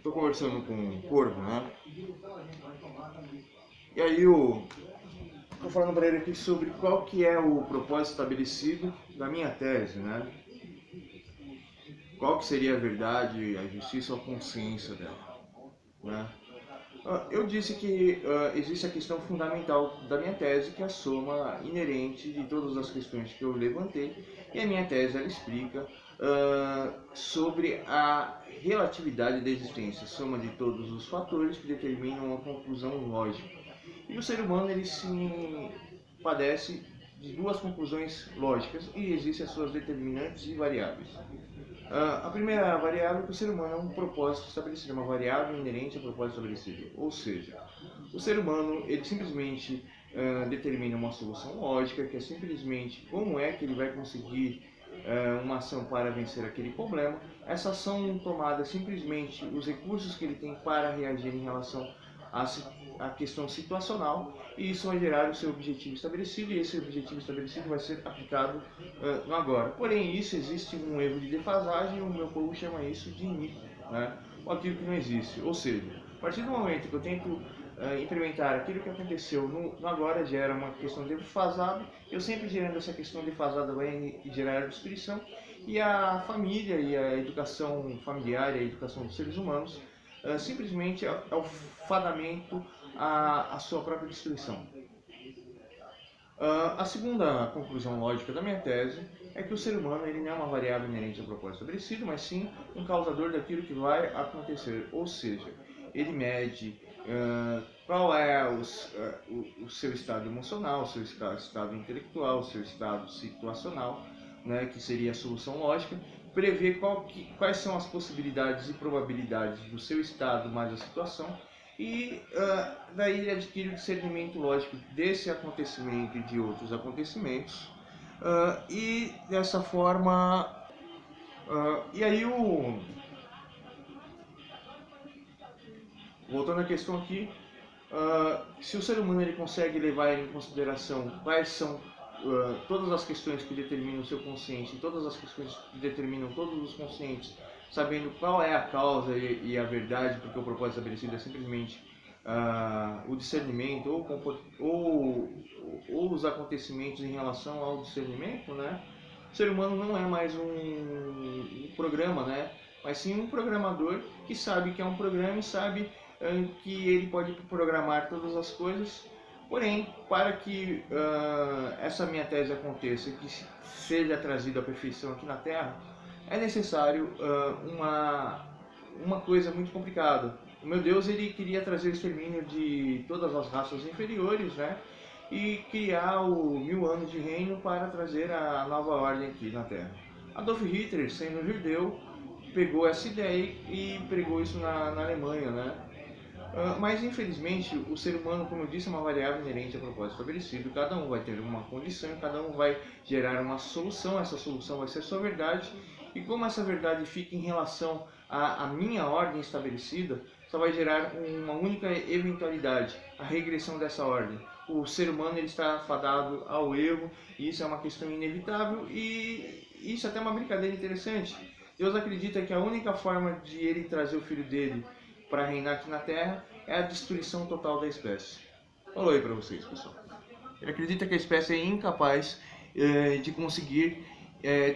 Estou conversando com o Corvo, né? E aí eu estou falando para ele aqui sobre qual que é o propósito estabelecido da minha tese, né? Qual que seria a verdade, a justiça ou a consciência dela, né? Eu disse que existe a questão fundamental da minha tese, que é a soma inerente de todas as questões que eu levantei, e a minha tese ela explica sobre a relatividade da existência, soma de todos os fatores que determinam uma conclusão lógica. E o ser humano ele se padece de duas conclusões lógicas e existem as suas determinantes e variáveis. A primeira variável é que o ser humano é um propósito estabelecido, uma variável inerente ao propósito estabelecido. Ou seja, o ser humano ele simplesmente determina uma solução lógica, que é simplesmente como é que ele vai conseguir uma ação para vencer aquele problema. Essa ação tomada simplesmente os recursos que ele tem para reagir em relação à questão situacional, e isso vai gerar o seu objetivo estabelecido, e esse objetivo estabelecido vai ser aplicado no agora. Porém, isso existe um erro de defasagem, e o meu povo chama isso de mito, né? Ou aquilo que não existe. Ou seja, a partir do momento que eu tento implementar aquilo que aconteceu no agora, gera uma questão defasada, eu sempre gerando essa questão defasada vai gerar a destruição, e a família e a educação familiar e a educação dos seres humanos simplesmente é o fadamento à sua própria destruição. A segunda conclusão lógica da minha tese é que o ser humano ele não é uma variável inerente ao propósito estabelecido, mas sim um causador daquilo que vai acontecer. Ou seja, ele mede qual é o seu estado emocional, o seu estado intelectual, o seu estado situacional, né, que seria a solução lógica, prevê quais são as possibilidades e probabilidades do seu estado mais a situação, e daí ele adquire o discernimento lógico desse acontecimento e de outros acontecimentos, e dessa forma, e aí voltando à questão aqui, se o ser humano ele consegue levar em consideração quais são todas as questões que determinam o seu consciente, todas as questões que determinam todos os conscientes, sabendo qual é a causa e a verdade, porque o propósito estabelecido é simplesmente o discernimento ou os acontecimentos em relação ao discernimento, né? O ser humano não é mais um programa, né? Mas sim um programador que sabe que é um programa e sabe que ele pode programar todas as coisas. Porém, para que essa minha tese aconteça, que seja trazida à perfeição aqui na Terra, é necessário uma coisa muito complicada. O meu Deus ele queria trazer o extermínio de todas as raças inferiores, né? E criar o 1000 anos de reino para trazer a nova ordem aqui na Terra. Adolf Hitler, sendo judeu, pegou essa ideia e pregou isso na Alemanha, né? Mas infelizmente o ser humano, como eu disse, é uma variável inerente ao propósito estabelecido. Cada um vai ter uma condição, cada um vai gerar uma solução, essa solução vai ser sua verdade, e como essa verdade fica em relação à minha ordem estabelecida, só vai gerar uma única eventualidade, a regressão dessa ordem. O ser humano ele está fadado ao erro, e isso é uma questão inevitável, e isso é até uma brincadeira interessante. Deus acredita que a única forma de ele trazer o filho dele para reinar aqui na Terra é a destruição total da espécie. Falou aí para vocês, pessoal. Ele acredita que a espécie é incapaz de conseguir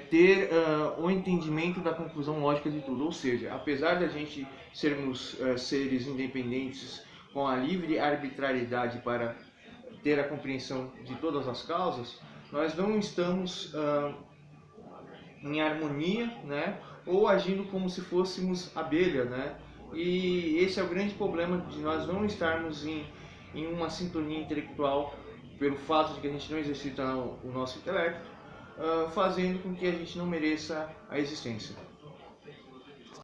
ter o entendimento da conclusão lógica de tudo. Ou seja, apesar da gente sermos seres independentes com a livre arbitrariedade para ter a compreensão de todas as causas, nós não estamos em harmonia, né? Ou agindo como se fôssemos abelha, né? E esse é o grande problema de nós não estarmos em uma sintonia intelectual, pelo fato de que a gente não exercita o nosso intelecto, fazendo com que a gente não mereça a existência.